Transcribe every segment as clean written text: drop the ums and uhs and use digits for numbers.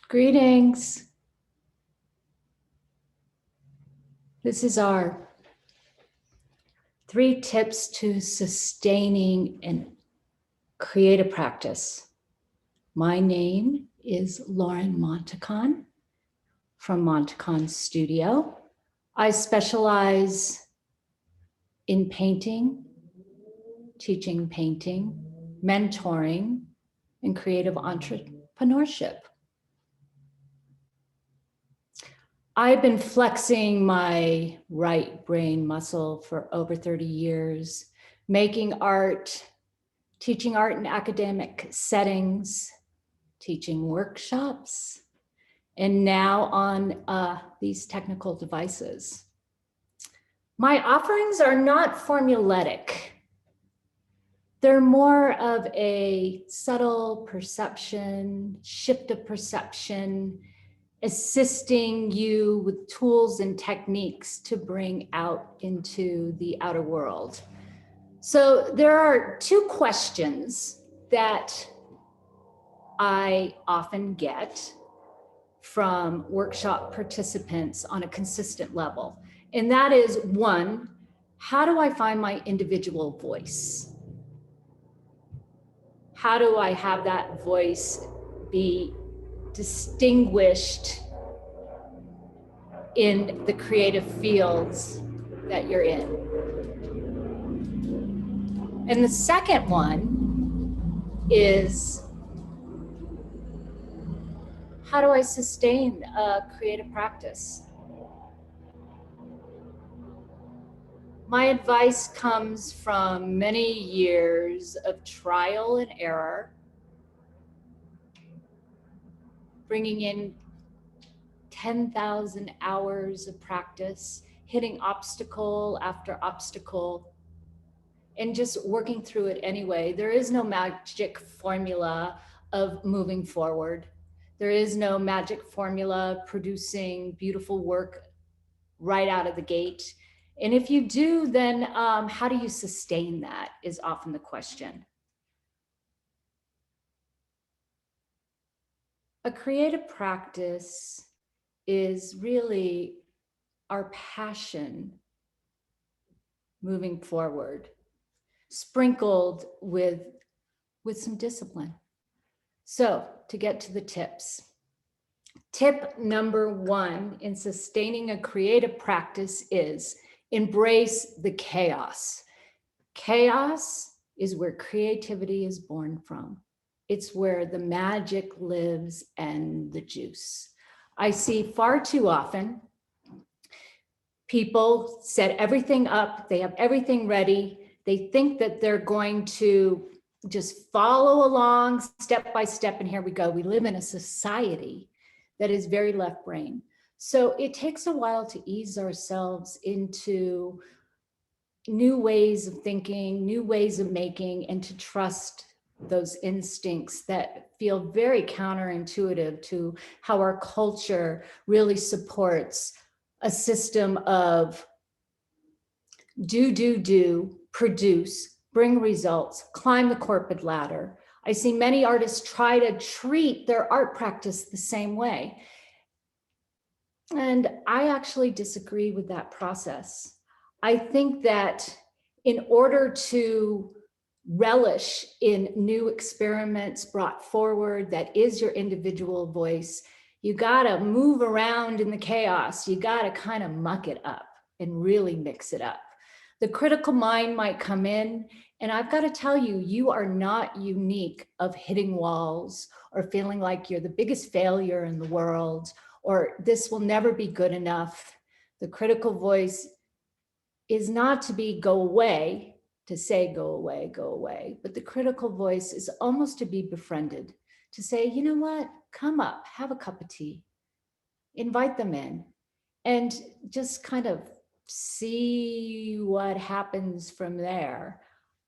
Greetings. This is our 3 tips to sustaining and creative practice. My name is Lauren Mantecon from Manteconstudio. I specialize in painting, teaching painting, mentoring, and creative entrepreneurship. I've been flexing my right brain muscle for over 30 years, making art, teaching art in academic settings, teaching workshops, and now on these technical devices. My offerings are not formulaic. They're more of a subtle perception, shift of perception, assisting you with tools and techniques to bring out into the outer world. So there are 2 questions that I often get from workshop participants on a consistent level. And that is 1, how do I find my individual voice? How do I have that voice be distinguished in the creative fields that you're in? And the second one is, how do I sustain a creative practice? My advice comes from many years of trial and error, bringing in 10,000 hours of practice, hitting obstacle after obstacle, and just working through it anyway. There is no magic formula of moving forward. There is no magic formula producing beautiful work right out of the gate. And if you do, then how do you sustain that is often the question. A creative practice is really our passion moving forward, sprinkled with some discipline. So to get to the tips. Tip number 1 in sustaining a creative practice is embrace the chaos. Chaos is where creativity is born from. It's where the magic lives and the juice. I see far too often people set everything up, they have everything ready, they think that they're going to just follow along step by step, and here we go. We live in a society that is very left brain. So it takes a while to ease ourselves into new ways of thinking, new ways of making, and to trust those instincts that feel very counterintuitive to how our culture really supports a system of do, produce, bring results, climb the corporate ladder. I see many artists try to treat their art practice the same way. And I actually disagree with that process. I think that in order to relish in new experiments brought forward that is your individual voice, you gotta move around in the chaos. You gotta kind of muck it up and really mix it up. The critical mind might come in, and I've got to tell you, you are not unique of hitting walls or feeling like you're the biggest failure in the world, or this will never be good enough. The critical voice is not to be go away, to say go away, but the critical voice is almost to be befriended, to say, you know what, come up, have a cup of tea, invite them in, and just kind of see what happens from there.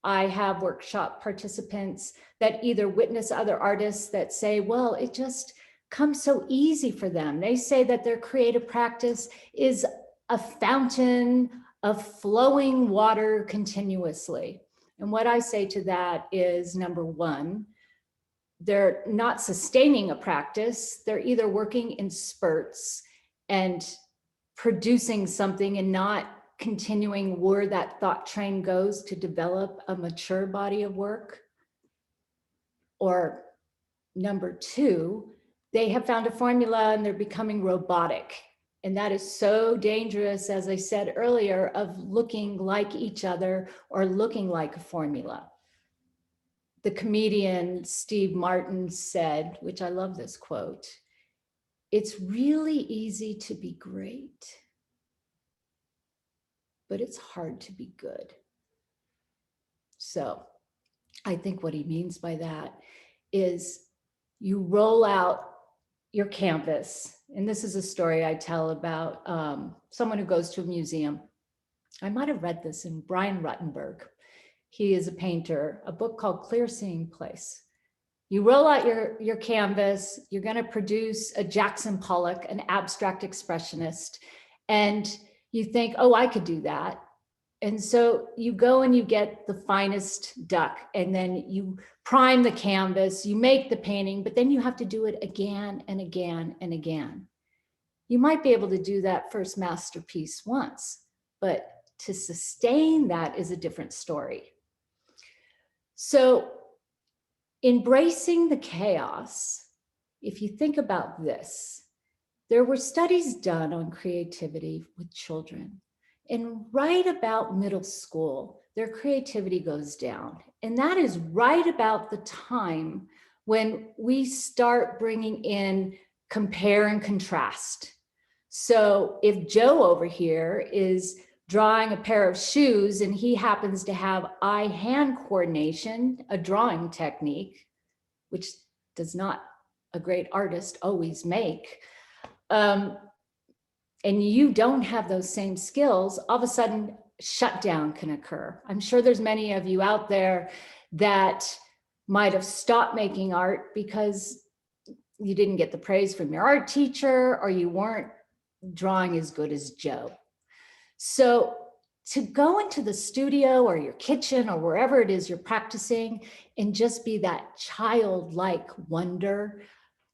I have workshop participants that either witness other artists that say, well, it just comes so easy for them. They say that their creative practice is a fountain of flowing water continuously. And what I say to that is, number 1, they're not sustaining a practice. They're either working in spurts and producing something and not continuing where that thought train goes to develop a mature body of work. Or number two, they have found a formula and they're becoming robotic. And that is so dangerous, as I said earlier, of looking like each other or looking like a formula. The comedian Steve Martin said, which I love this quote, "It's really easy to be great, but it's hard to be good." So I think what he means by that is you roll out your canvas. And this is a story I tell about someone who goes to a museum. I might have read this in Brian Ruttenberg. He is a painter, a book called Clear Seeing Place. You roll out your canvas, you're going to produce a Jackson Pollock, an abstract expressionist, and you think, oh, I could do that. And so you go and you get the finest duck, and then you prime the canvas, you make the painting, but then you have to do it again and again and again. You might be able to do that first masterpiece once, but to sustain that is a different story. So embracing the chaos, if you think about this, there were studies done on creativity with children. And right about middle school, their creativity goes down. And that is right about the time when we start bringing in compare and contrast. So if Joe over here is drawing a pair of shoes and he happens to have eye-hand coordination, a drawing technique, which does not a great artist always make, and you don't have those same skills, all of a sudden shutdown can occur. I'm sure there's many of you out there that might have stopped making art because you didn't get the praise from your art teacher or you weren't drawing as good as Joe. So to go into the studio or your kitchen or wherever it is you're practicing and just be that childlike wonder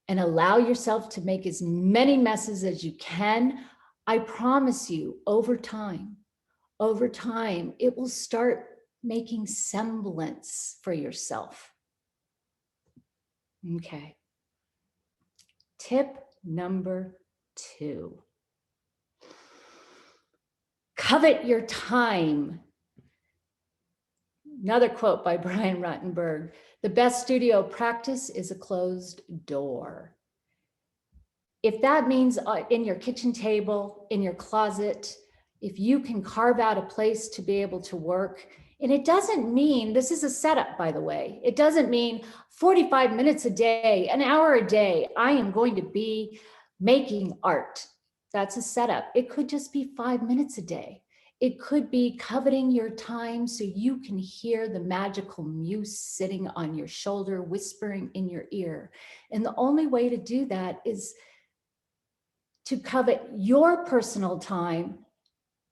and allow yourself to make as many messes as you can, I promise you, over time, it will start making semblance for yourself. Okay. Tip number 2. Covet your time. Another quote by Brian Ruttenberg: "The best studio practice is a closed door." If that means in your kitchen table, in your closet, if you can carve out a place to be able to work, and it doesn't mean, this is a setup, by the way, it doesn't mean 45 minutes a day, an hour a day, I am going to be making art. That's a setup. It could just be 5 minutes a day. It could be coveting your time so you can hear the magical muse sitting on your shoulder, whispering in your ear. And the only way to do that is to covet your personal time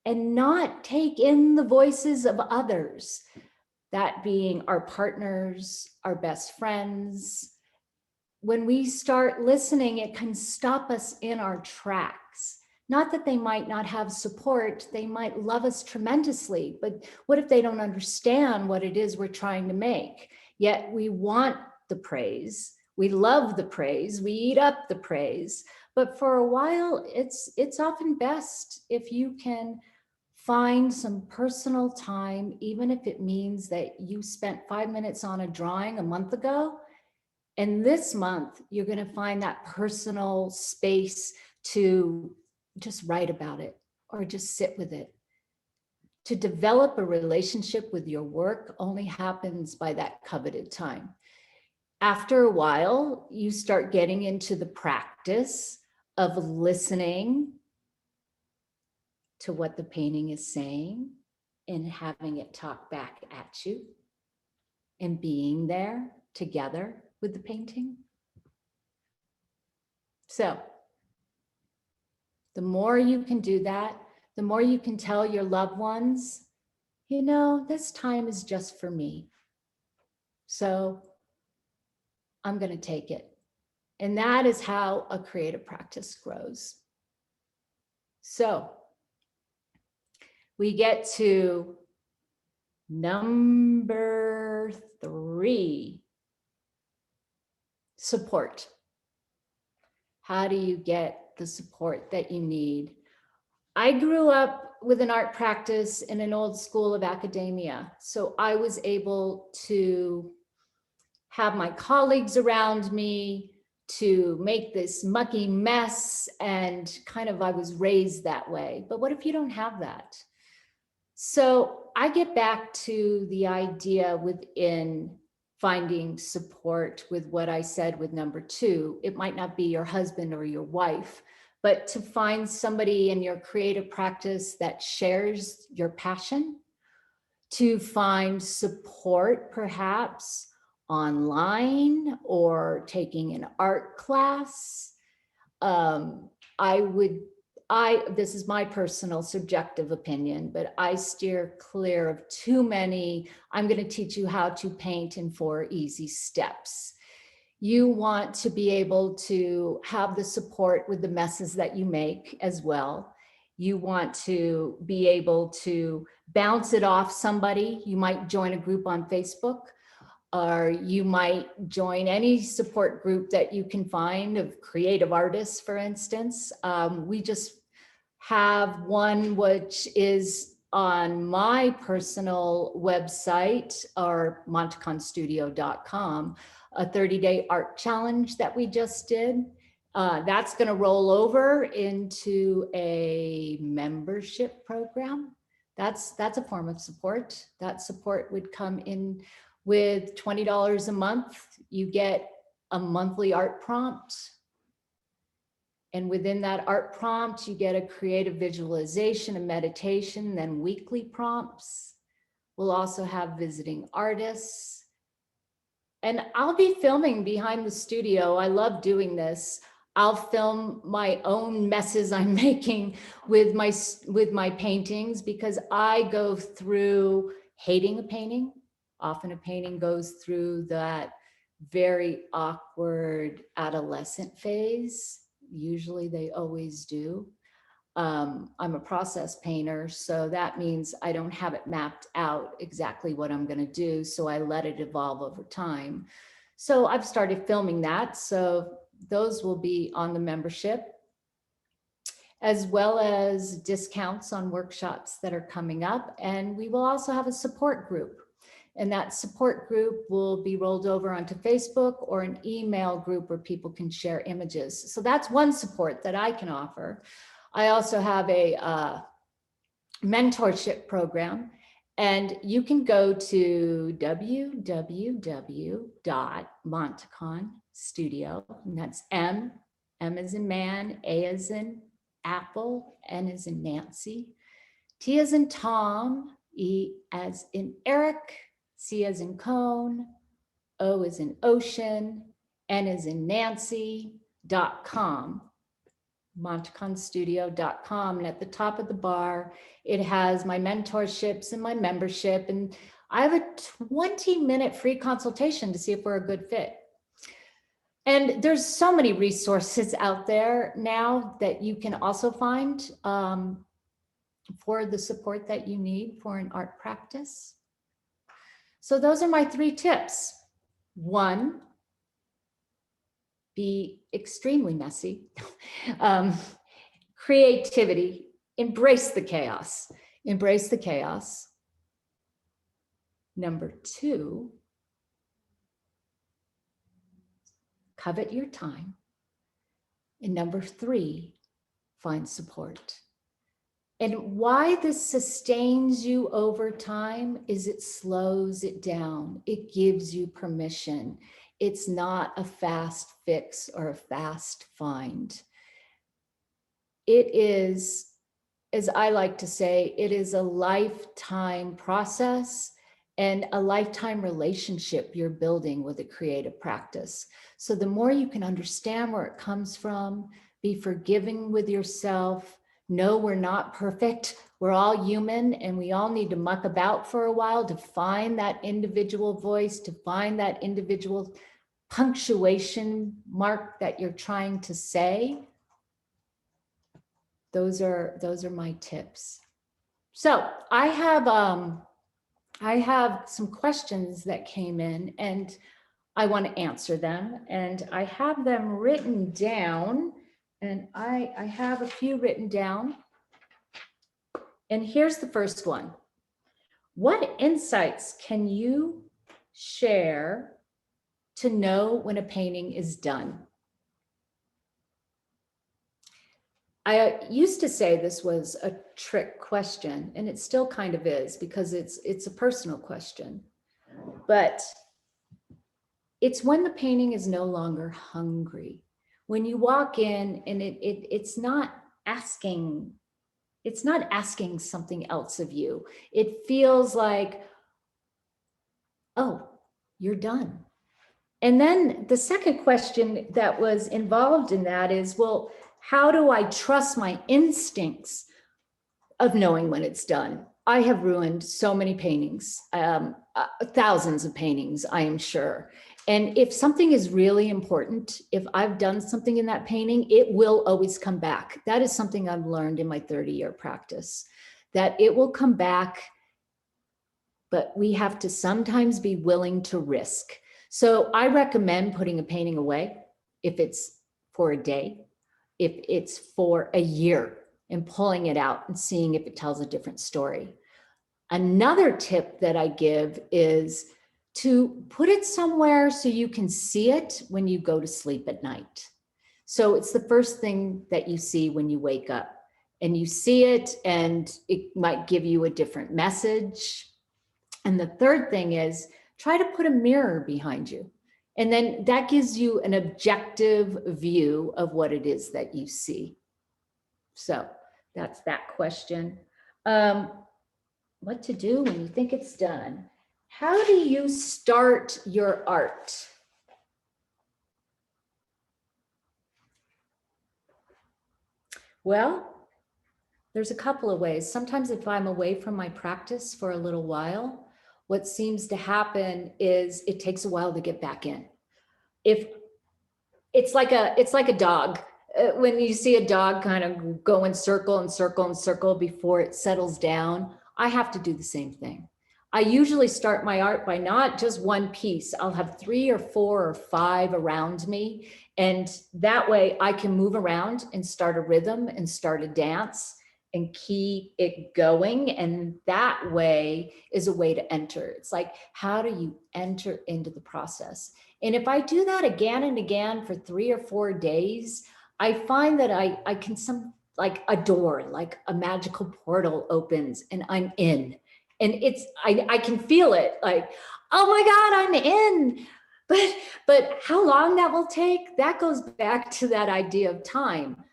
and not take in the voices of others, that being our partners, our best friends. When we start listening, it can stop us in our tracks. Not that they might not have support, they might love us tremendously, but what if they don't understand what it is we're trying to make? Yet we want the praise, we love the praise, we eat up the praise, but for a while, it's often best if you can find some personal time, even if it means that you spent 5 minutes on a drawing a month ago, and this month, you're going to find that personal space to just write about it or just sit with it. To develop a relationship with your work only happens by that coveted time. After a while, you start getting into the practice of listening to what the painting is saying and having it talk back at you and being there together with the painting. So the more you can do that, the more you can tell your loved ones, you know, this time is just for me. So I'm going to take it. And that is how a creative practice grows. So we get to number 3, support. How do you get the support that you need? I grew up with an art practice in an old school of academia. So I was able to have my colleagues around me to make this mucky mess, and kind of I was raised that way. But what if you don't have that? So I get back to the idea within finding support with what I said with number 2. It might not be your husband or your wife, but to find somebody in your creative practice that shares your passion, to find support perhaps online or taking an art class. This is my personal subjective opinion, but I steer clear of too many, I'm going to teach you how to paint in 4 easy steps. You want to be able to have the support with the messes that you make as well. You want to be able to bounce it off somebody. You might join a group on Facebook, or you might join any support group that you can find of creative artists, for instance. We just have one which is on my personal website, or manteconstudio.com, a 30-day art challenge that we just did. That's going to roll over into a membership program. That's a form of support. That support would come in with $20 a month. You get a monthly art prompt. And within that art prompt, you get a creative visualization, a meditation, then weekly prompts. We'll also have visiting artists. And I'll be filming behind the studio. I love doing this. I'll film my own messes I'm making with my paintings, because I go through hating a painting. Often a painting goes through that very awkward adolescent phase. Usually they always do. I'm a process painter, so that means I don't have it mapped out exactly what I'm going to do. So I let it evolve over time. So I've started filming that. So those will be on the membership, as well as discounts on workshops that are coming up. And we will also have a support group. And that support group will be rolled over onto Facebook, or an email group where people can share images. So that's one support that I can offer. I also have a mentorship program, and you can go to www.manteconstudio, and that's M as in man, A as in apple, N as in Nancy, T as in Tom, E as in Eric, C as in cone, O as in ocean, N as in Nancy.com, manteconstudio.com. And at the top of the bar, it has my mentorships and my membership. And I have a 20-minute free consultation to see if we're a good fit. And there's so many resources out there now that you can also find for the support that you need for an art practice. So those are my 3 tips. 1, be extremely messy. Creativity, embrace the chaos. Embrace the chaos. Number 2, covet your time. And number 3, find support. And why this sustains you over time is it slows it down. It gives you permission. It's not a fast fix or a fast find. It is, as I like to say, it is a lifetime process and a lifetime relationship you're building with a creative practice. So the more you can understand where it comes from, be forgiving with yourself. No, we're not perfect. We're all human, and we all need to muck about for a while to find that individual voice, to find that individual punctuation mark that you're trying to say. Those are my tips. So I have some questions that came in and I want to answer them, and I have them written down, and I have a few written down. And here's the first one. What insights can you share to know when a painting is done? I used to say this was a trick question, and it still kind of is because it's a personal question, but it's when the painting is no longer hungry. When you walk in and it's not asking something else of you. It feels like, oh, you're done. And then the second question that was involved in that is, well, how do I trust my instincts of knowing when it's done? I have ruined so many paintings, thousands of paintings, I am sure. And if something is really important, if I've done something in that painting, it will always come back. That is something I've learned in my 30-year practice, that it will come back, but we have to sometimes be willing to risk. So I recommend putting a painting away if it's for a day, if it's for a year, and pulling it out and seeing if it tells a different story. Another tip that I give is to put it somewhere so you can see it when you go to sleep at night. So it's the first thing that you see when you wake up, and you see it and it might give you a different message. And the third thing is try to put a mirror behind you. And then that gives you an objective view of what it is that you see. So that's that question. What to do when you think it's done? How do you start your art? Well, there's a couple of ways. Sometimes if I'm away from my practice for a little while, what seems to happen is it takes a while to get back in. If it's like a dog. When you see a dog kind of go in circle and circle and circle before it settles down, I have to do the same thing. I usually start my art by not just one piece. I'll have 3 or 4 or 5 around me. And that way I can move around and start a rhythm and start a dance and keep it going. And that way is a way to enter. It's like, how do you enter into the process? And if I do that again and again for 3 or 4 days, I find that I can like a door, like a magical portal opens and I'm in. And I can feel it like, oh my God, I'm in. But how long that will take, that goes back to that idea of time.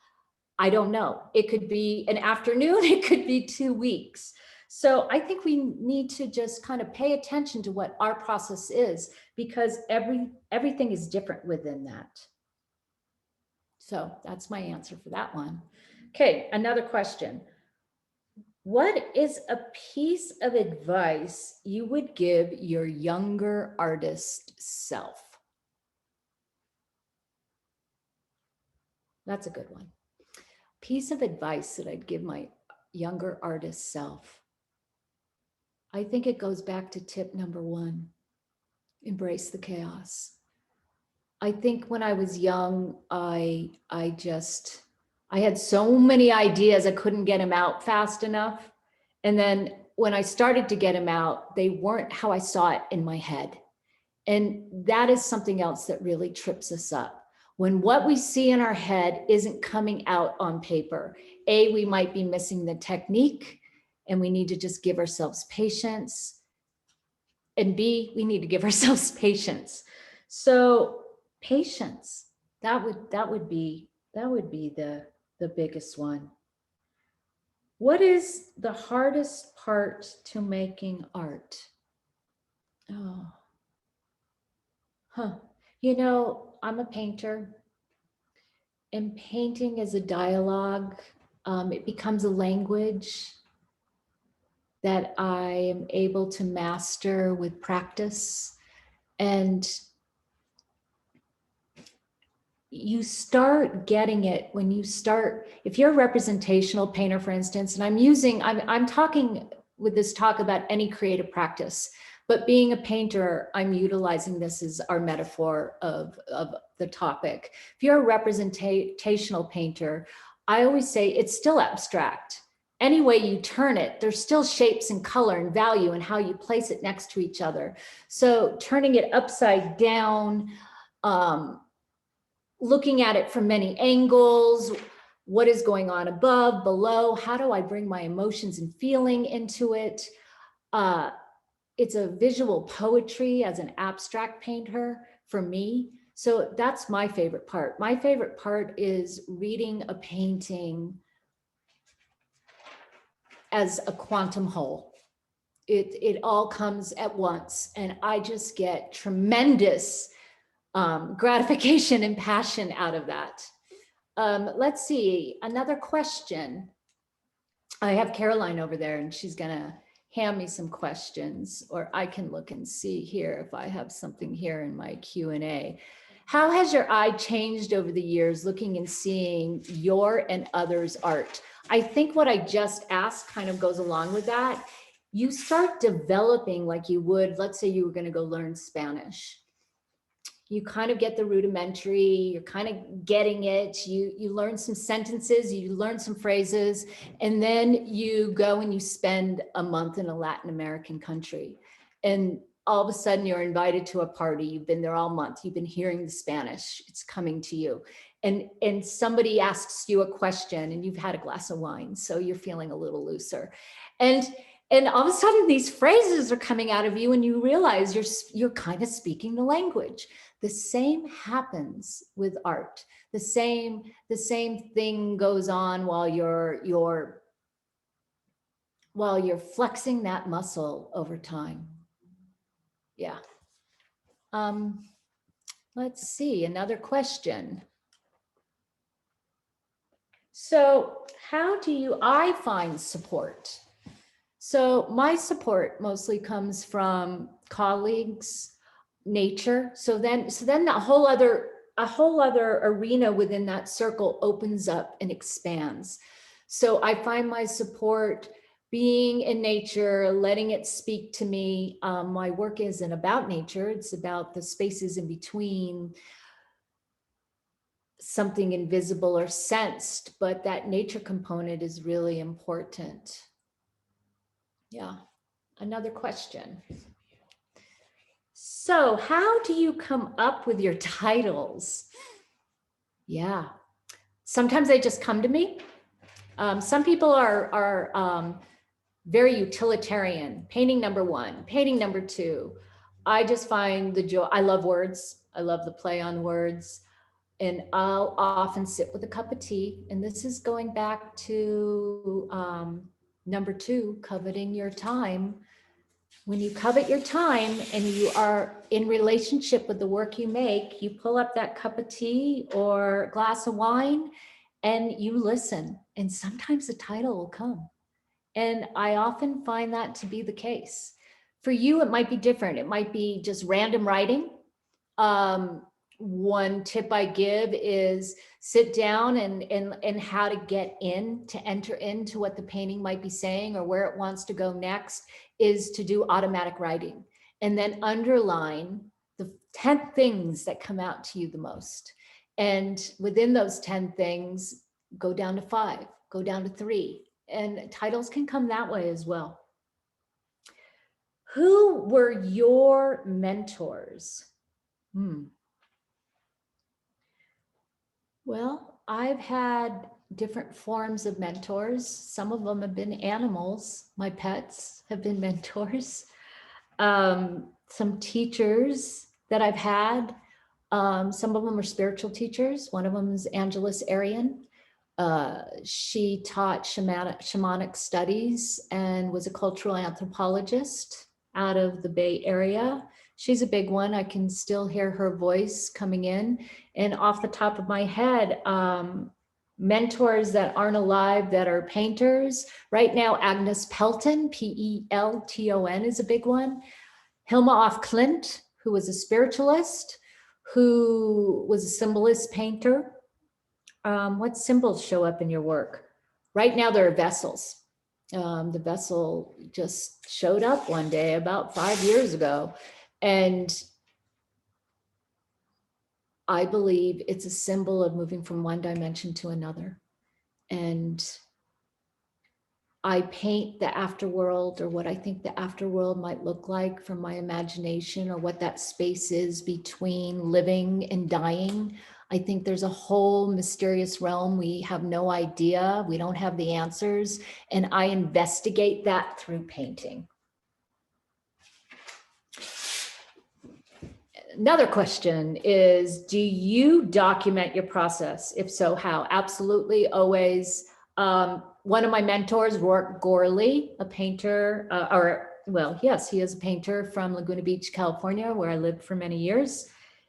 I don't know. It could be an afternoon, it could be 2 weeks. So I think we need to just kind of pay attention to what our process is, because everything is different within that. So that's my answer for that one. Okay, another question. What is a piece of advice you would give your younger artist self? That's a good one. Piece of advice that I'd give my younger artist self. I think it goes back to tip number 1, embrace the chaos. I think when I was young, I had so many ideas, I couldn't get them out fast enough. And then when I started to get them out, they weren't how I saw it in my head. And that is something else that really trips us up. When what we see in our head isn't coming out on paper, A, we might be missing the technique, and we need to just give ourselves patience. And B, we need to give ourselves patience. So patience, that would be the biggest one. What is the hardest part to making art? Oh, you know, I'm a painter, and painting is a dialogue. It becomes a language that I am able to master with practice. And you start getting it when you start, if you're a representational painter, for instance, and I'm talking with this talk about any creative practice, but being a painter, I'm utilizing this as our metaphor of the topic. If you're a representational painter, I always say it's still abstract. Any way you turn it, there's still shapes and color and value and how you place it next to each other. So turning it upside down, looking at it from many angles, what is going on above, below, how do I bring my emotions and feeling into it? It's a visual poetry as an abstract painter for me. So that's my favorite part. My favorite part is reading a painting as a quantum whole. It all comes at once, and I just get tremendous gratification and passion out of that. Let's see, another question. I have Caroline over there, and she's gonna hand me some questions, or I can look and see here if I have something here in my Q&A. How has your eye changed over the years looking and seeing your and others' art? I think what I just asked kind of goes along with that. You start developing like you would, let's say you were going to go learn Spanish. You kind of get the rudimentary, you're kind of getting it, you learn some sentences, you learn some phrases, and then you go and you spend a month in a Latin American country. And all of a sudden you're invited to a party, you've been there all month, you've been hearing the Spanish, it's coming to you. And somebody asks you a question and you've had a glass of wine, so you're feeling a little looser. And all of a sudden these phrases are coming out of you and you realize you're kind of speaking the language. The same happens with art. The same thing goes on while you're flexing that muscle over time. Yeah. Let's see, another question. So how do I find support? So my support mostly comes from colleagues, nature. So then a whole other arena within that circle opens up and expands. So I find my support being in nature, letting it speak to me. My work isn't about nature, it's about the spaces in between, something invisible or sensed, but that nature component is really important. Yeah, another question. So how do you come up with your titles? Yeah, sometimes they just come to me. Some people are very utilitarian, painting number one, painting number two. I just find the joy. I love words. I love the play on words. And I'll often sit with a cup of tea. And this is going back to number two, coveting your time. When you covet your time and you are in relationship with the work you make, you pull up that cup of tea or glass of wine and you listen. And sometimes the title will come. And I often find that to be the case. For you, it might be different. It might be just random writing. One tip I give is sit down and how to get in, to enter into what the painting might be saying or where it wants to go next, is to do automatic writing and then underline the 10 things that come out to you the most. And within those 10 things, go down to 5, go down to 3. And titles can come that way as well. Who were your mentors? Well, I've had different forms of mentors. Some of them have been animals. My pets have been mentors. Some teachers that I've had. Some of them are spiritual teachers. One of them is Angeles Arian. She taught shamanic studies and was a cultural anthropologist out of the Bay Area. She's a big one. I can still hear her voice coming in. And off the top of my head, mentors that aren't alive that are painters. Right now, Agnes Pelton, P-E-L-T-O-N is a big one. Hilma af Klint, who was a spiritualist, who was a symbolist painter. What symbols show up in your work? Right now, there are vessels. The vessel just showed up one day about 5 years ago. And I believe it's a symbol of moving from one dimension to another. And I paint the afterworld, or what I think the afterworld might look like from my imagination, or what that space is between living and dying. I think there's a whole mysterious realm. We have no idea. We don't have the answers. And I investigate that through painting. Another question is, do you document your process? If so, how? Absolutely, always. One of my mentors, Rourke Gorley, a painter, yes, he is a painter from Laguna Beach, California, where I lived for many years.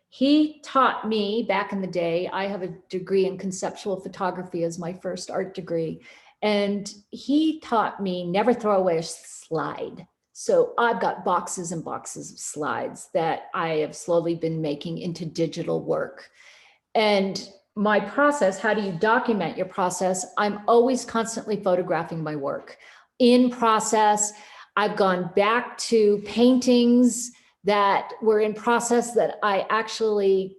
He taught me back in the day. I have a degree in conceptual photography as my first art degree. And he taught me never throw away a slide. So I've got boxes and boxes of slides that I have slowly been making into digital work. And my process, how do you document your process? I'm always constantly photographing my work. In process, I've gone back to paintings that were in process that I actually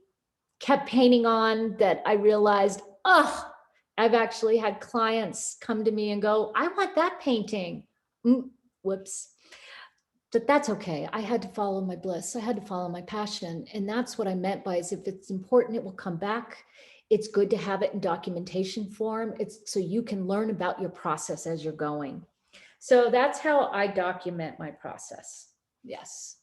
kept painting on, that I realized, oh, I've actually had clients come to me and go, I want that painting. Whoops. But that's okay. I had to follow my bliss. I had to follow my passion. And that's what I meant by, is if it's important, it will come back. It's good to have it in documentation form. It's so you can learn about your process as you're going. So that's how I document my process. Yes.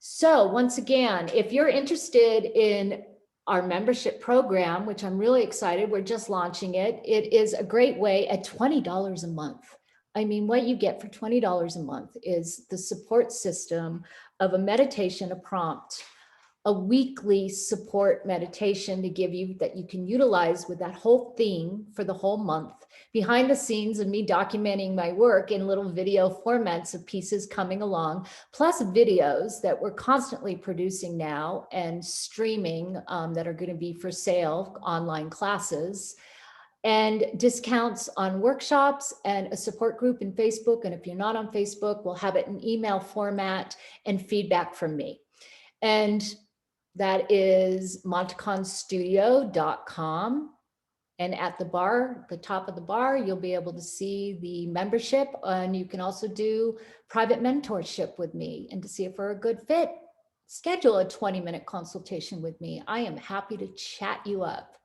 So once again, if you're interested in our membership program, which I'm really excited, we're just launching it. It is a great way at $20 a month. I mean, what you get for $20 a month is the support system of a meditation, a prompt, a weekly support meditation to give you that you can utilize with that whole theme for the whole month. Behind the scenes of me documenting my work in little video formats of pieces coming along, plus videos that we're constantly producing now and streaming that are going to be for sale, online classes, and discounts on workshops, and a support group in Facebook. And if you're not on Facebook, we'll have it in email format and feedback from me. And that is manteconstudio.com. And at the bar, the top of the bar, you'll be able to see the membership, and you can also do private mentorship with me. And to see if we're a good fit, schedule a 20-minute consultation with me. I am happy to chat you up.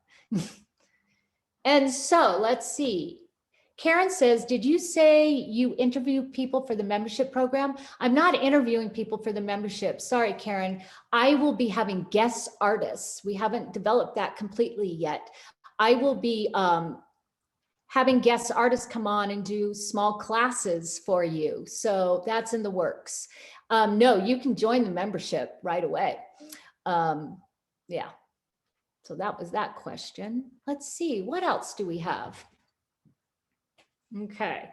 And so let's see. Karen says, did you say you interview people for the membership program? I'm not interviewing people for the membership. Sorry, Karen. I will be having guest artists. We haven't developed that completely yet. I will be having guest artists come on and do small classes for you. So that's in the works. No, you can join the membership right away. Yeah. So that was that question. Let's see, what else do we have? Okay,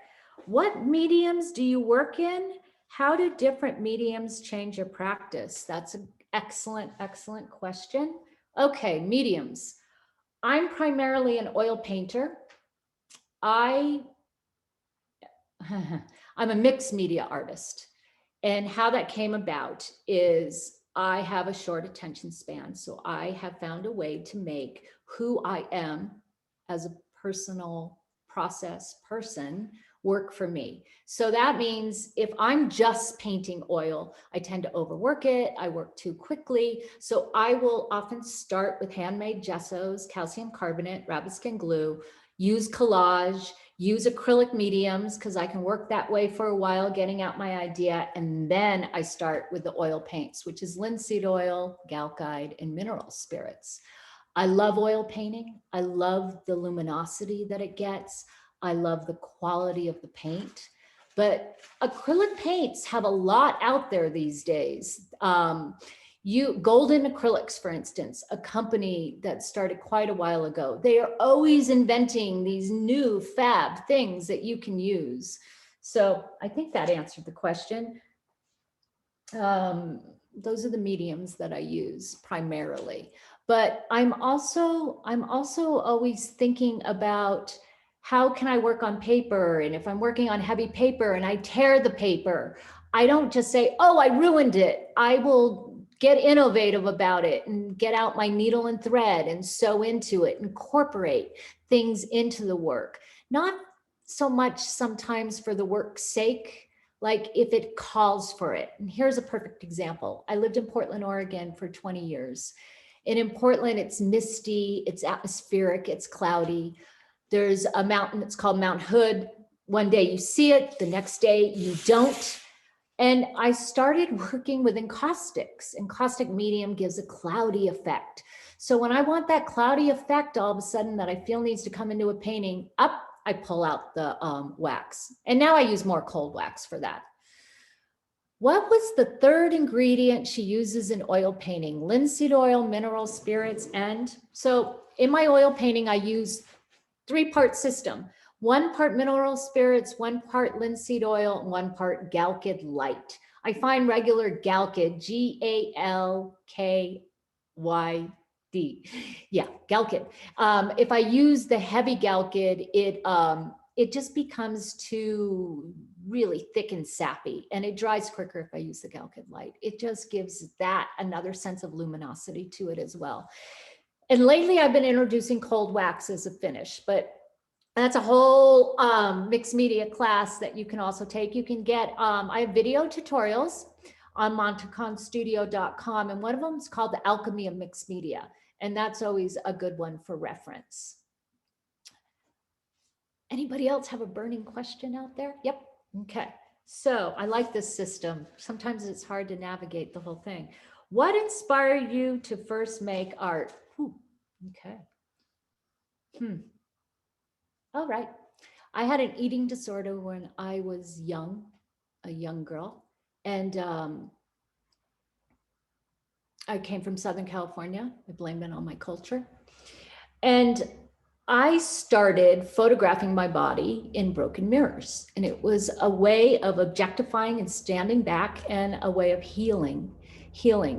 what mediums do you work in? How do different mediums change your practice? That's an excellent, excellent question. Okay, mediums. I'm primarily an oil painter. I'm a mixed media artist. And how that came about is I have a short attention span. So I have found a way to make who I am as a personal process person work for me. So that means if I'm just painting oil, I tend to overwork it. I work too quickly. So I will often start with handmade gessos, calcium carbonate, rabbit skin glue, use collage, use acrylic mediums, because I can work that way for a while, getting out my idea. And then I start with the oil paints, which is linseed oil, galcide, and mineral spirits. I love oil painting. I love the luminosity that it gets. I love the quality of the paint. But acrylic paints have a lot out there these days. Golden Acrylics, for instance, a company that started quite a while ago, they are always inventing these new fab things that you can use. So I think that answered the question. those are the mediums that I use primarily. But I'm also always thinking about how can I work on paper? And if I'm working on heavy paper and I tear the paper, I don't just say, oh, I ruined it. I will get innovative about it and get out my needle and thread and sew into it, incorporate things into the work. Not so much sometimes for the work's sake, like if it calls for it. And here's a perfect example. I lived in Portland, Oregon for 20 years. And in Portland, it's misty, it's atmospheric, it's cloudy. There's a mountain, it's called Mount Hood. One day you see it, the next day you don't. And I started working with encaustics. Encaustic medium gives a cloudy effect. So when I want that cloudy effect, all of a sudden that I feel needs to come into a painting, I pull out the wax. And now I use more cold wax for that. What was the third ingredient she uses in oil painting? Linseed oil, mineral spirits, and so in my oil painting, I use 3-part system. 1 part mineral spirits, 1 part linseed oil, 1 part Galkyd light. I find regular Galkyd, Galkyd. Yeah, Galkyd. If I use the heavy Galkyd, it just becomes too really thick and sappy, and it dries quicker if I use the Galkyd light. It just gives that another sense of luminosity to it as well. And lately I've been introducing cold wax as a finish, but that's a whole mixed media class that you can also take. You can get, I have video tutorials on manteconstudio.com, and one of them is called the Alchemy of Mixed Media. And that's always a good one for reference. Anybody else have a burning question out there? Yep. Okay. So I like this system. Sometimes it's hard to navigate the whole thing. What inspired you to first make art? Okay. All right. I had an eating disorder when I was young, a young girl. And I came from Southern California. I blame it on my culture. And I started photographing my body in broken mirrors. And it was a way of objectifying and standing back, and a way of healing.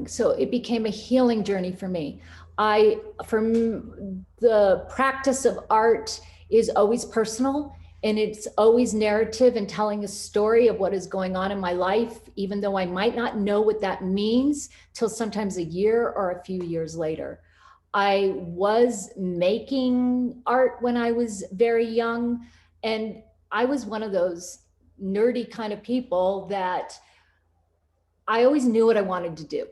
So it became a healing journey for me. The practice of art is always personal, and it's always narrative and telling a story of what is going on in my life, even though I might not know what that means till sometimes a year or a few years later. I was making art when I was very young, and I was one of those nerdy kind of people that I always knew what I wanted to do.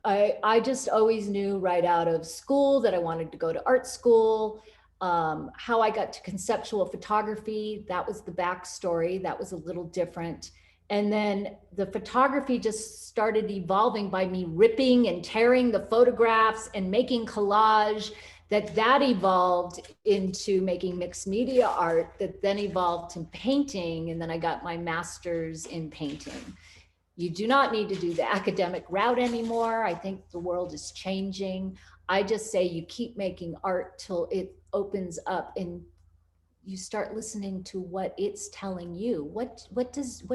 I just always knew right out of school that I wanted to go to art school. How I got to conceptual photography, that was the backstory. That was a little different. And then the photography just started evolving by me ripping and tearing the photographs and making collage. That evolved into making mixed media art, that then evolved to painting. And then I got my master's in painting. You do not need to do the academic route anymore. I think the world is changing. I just say you keep making art till it opens up and you start listening to what it's telling you. What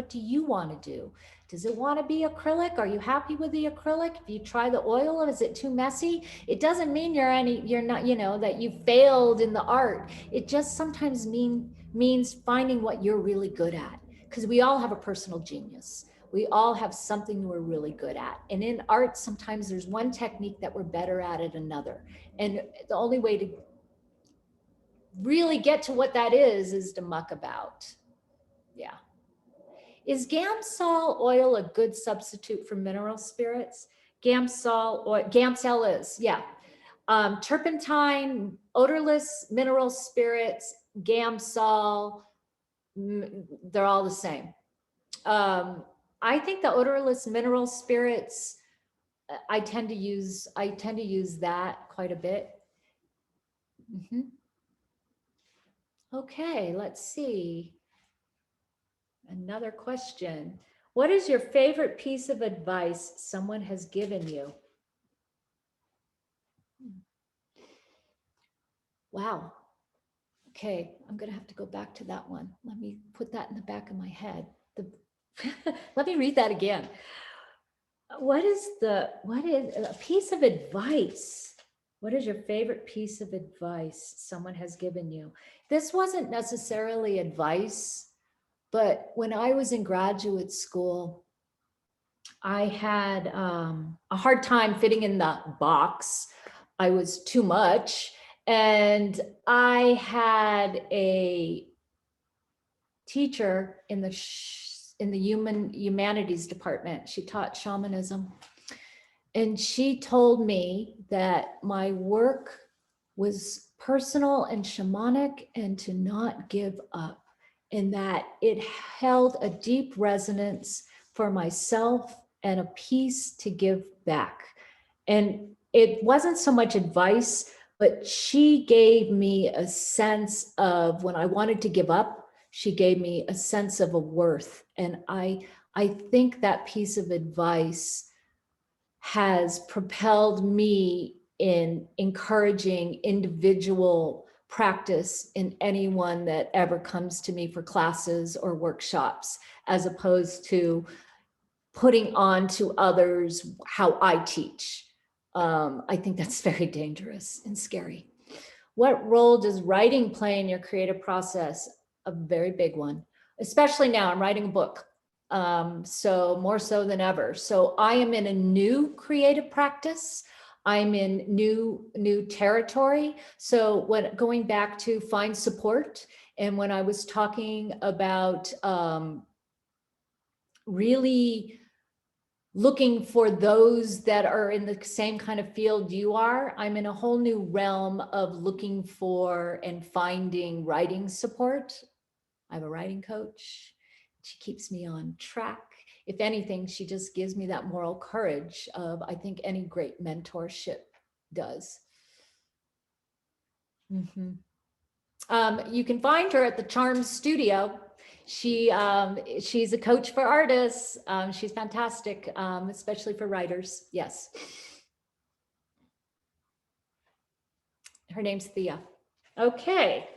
do you want to do? Does it want to be acrylic? Are you happy with the acrylic? If you try the oil, is it too messy? It doesn't mean you're not, that you failed in the art. It just sometimes means finding what you're really good at, because we all have a personal genius. We all have something we're really good at. And in art, sometimes there's one technique that we're better at than another. And the only way to really get to what that is to muck about. Yeah. Is Gamsol oil a good substitute for mineral spirits? Gamsol is, yeah. Turpentine, odorless mineral spirits, Gamsol, they're all the same. I think the odorless mineral spirits, I tend to use that quite a bit. Okay, let's see. Another question. What is your favorite piece of advice someone has given you? Wow. Okay, I'm gonna have to go back to that one. Let me put that in the back of my head. Let me read that again. what is a piece of advice? What is your favorite piece of advice someone has given you? This wasn't necessarily advice, but when I was in graduate school, I had a hard time fitting in the box. I was too much. And I had a teacher in the humanities department. She taught shamanism. And she told me that my work was personal and shamanic and to not give up, and that it held a deep resonance for myself and a piece to give back. And it wasn't so much advice, but she gave me a sense of, when I wanted to give up, she gave me a sense of a worth. And I think that piece of advice has propelled me in encouraging individual practice in anyone that ever comes to me for classes or workshops, as opposed to putting on to others how I teach. I think that's very dangerous and scary. What role does writing play in your creative process? A very big one, especially now. I'm writing a book. So more so than ever. So I am in a new creative practice. I'm in new territory. So when going back to find support, and when I was talking about really looking for those that are in the same kind of field you are, I'm in a whole new realm of looking for and finding writing support. I have a writing coach. She keeps me on track. If anything, she just gives me that moral courage of, I think, any great mentorship does. You can find her at the Charm Studio. She's a coach for artists. She's fantastic, especially for writers. Yes. Her name's Thea. Okay.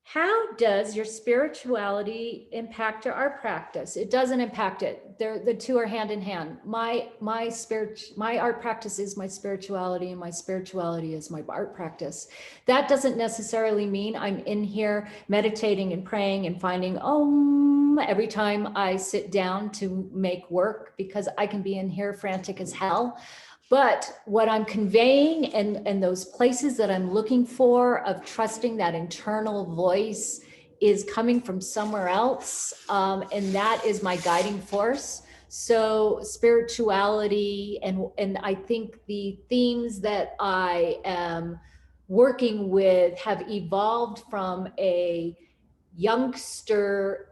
How does your spirituality impact your art practice? It doesn't impact it. The two are hand in hand. My art practice is my spirituality, and my spirituality is my art practice. That doesn't necessarily mean I'm in here meditating and praying and finding every time I sit down to make work, because I can be in here frantic as hell. But what I'm conveying and those places that I'm looking for of trusting that internal voice is coming from somewhere else. And that is my guiding force. So spirituality, and I think the themes that I am working with have evolved from a youngster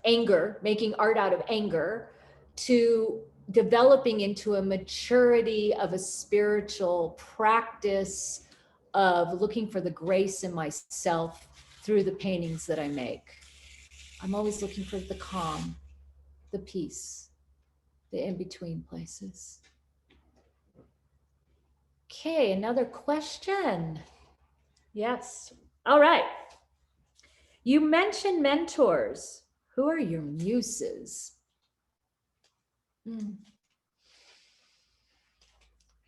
anger, making art out of anger, to developing into a maturity of a spiritual practice of looking for the grace in myself through the paintings that I make. I'm always looking for the calm, the peace, the in-between places. Okay, another question. Yes. All right. You mentioned mentors. Who are your muses?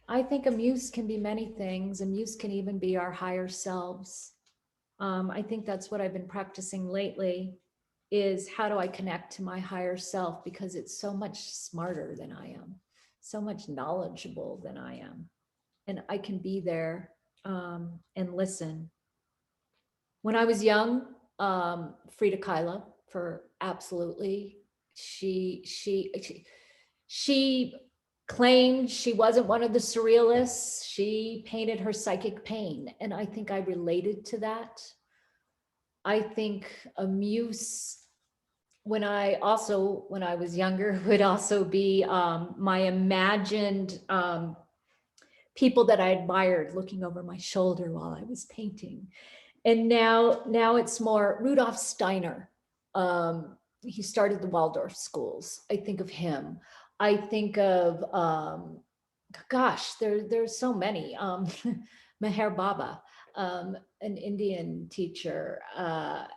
I think a muse can be many things. A muse can even be our higher selves. I think that's what I've been practicing lately, is how do I connect to my higher self, because it's so much smarter than I am, so much knowledgeable than I am. And I can be there and listen. When I was young, Frida Kahlo, for absolutely, she claimed she wasn't one of the surrealists. She painted her psychic pain. And I think I related to that. I think a muse, when I was younger, would also be my imagined people that I admired looking over my shoulder while I was painting. And now it's more Rudolf Steiner. He started the Waldorf schools. I think of him. I think of, gosh, there's so many. Meher Baba. an Indian teacher,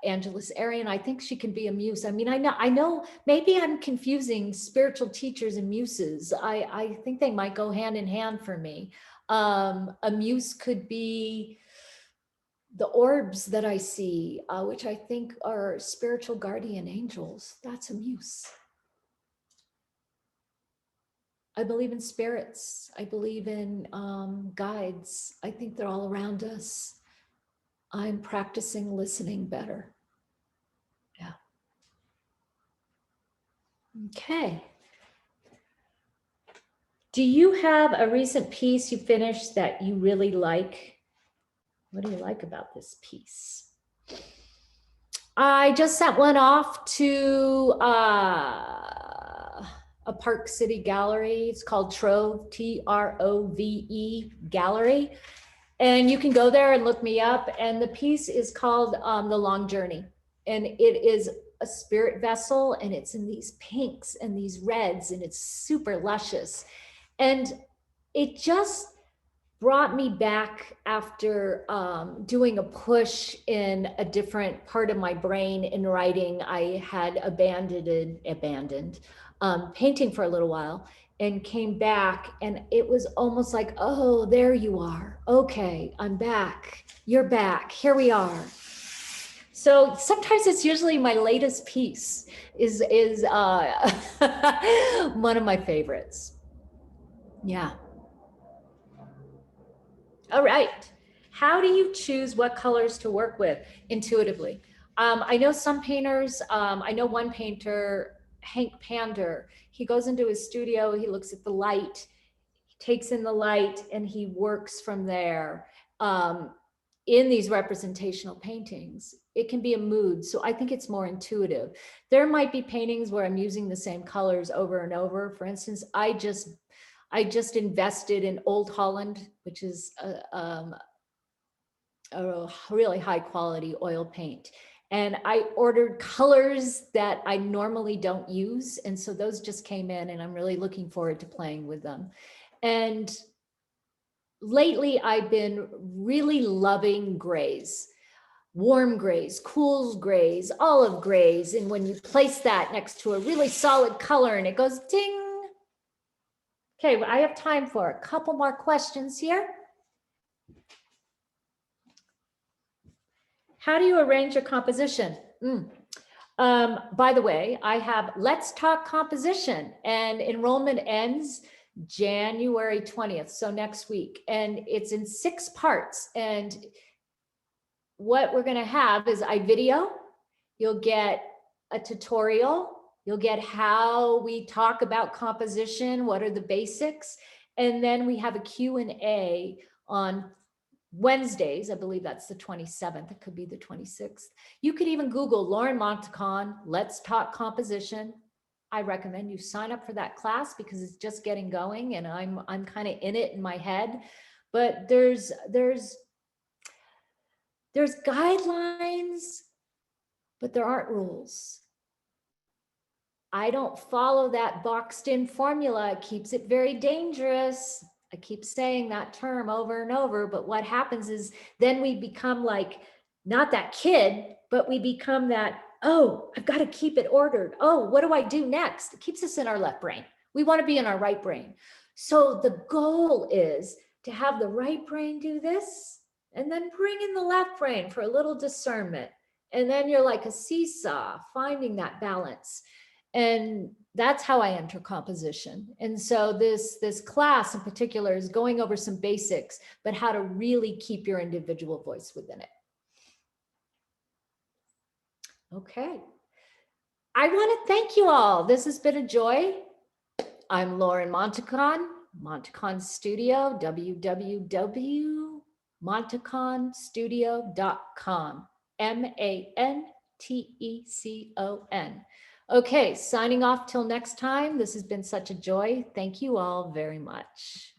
Angeles Arian. I think she can be a muse. I mean, I know maybe I'm confusing spiritual teachers and muses. I think they might go hand in hand for me. A muse could be the orbs that I see, which I think are spiritual guardian angels. That's a muse. I believe in spirits. I believe in guides. I think they're all around us. I'm practicing listening better. Yeah. Okay. Do you have a recent piece you finished that you really like? What do you like about this piece? I just sent one off to a Park City gallery. It's called Trove, Trove gallery. And you can go there and look me up. And the piece is called The Long Journey. And it is a spirit vessel, and it's in these pinks and these reds, and it's super luscious. And it just brought me back after doing a push in a different part of my brain in writing. I had abandoned painting for a little while and came back, and it was almost like, oh, there you are. Okay, I'm back. You're back. Here we are. So sometimes it's usually my latest piece is one of my favorites. Yeah. All right. How do you choose what colors to work with intuitively? I know some painters, I know one painter, Hank Pander, he goes into his studio, he looks at the light, he takes in the light, and he works from there. In these representational paintings, it can be a mood. So I think it's more intuitive. There might be paintings where I'm using the same colors over and over. For instance, I just invested in Old Holland, which is a really high quality oil paint. And I ordered colors that I normally don't use. And so those just came in, and I'm really looking forward to playing with them. And lately I've been really loving grays, warm grays, cool grays, olive grays. And when you place that next to a really solid color and it goes ding. Okay, well, I have time for a couple more questions here. How do you arrange your composition? By the way, I have Let's Talk Composition, and enrollment ends January 20th, so next week. And it's in 6 parts. And what we're going to have is video. You'll get a tutorial. You'll get how we talk about composition, what are the basics. And then we have a Q&A on Wednesdays. I believe that's the 27th. It could be the 26th. You could even Google Lauren Mantecon, Let's Talk Composition. I recommend you sign up for that class because it's just getting going, and I'm kind of in it in my head. But there's guidelines, but there aren't rules. I don't follow that boxed in formula. It keeps it very dangerous. I keep saying that term over and over, but what happens is then we become like, not that kid, but we become that, oh, I've got to keep it ordered. Oh, what do I do next? It keeps us in our left brain. We want to be in our right brain. So the goal is to have the right brain do this, and then bring in the left brain for a little discernment. And then you're like a seesaw, finding that balance. And that's how I enter composition. And so this class in particular is going over some basics, but how to really keep your individual voice within it. Okay. I want to thank you all. This has been a joy. I'm Lauren Mantecon, Manteconstudio, www.manteconstudio.com, MANTECON. Okay, signing off till next time. This has been such a joy. Thank you all very much.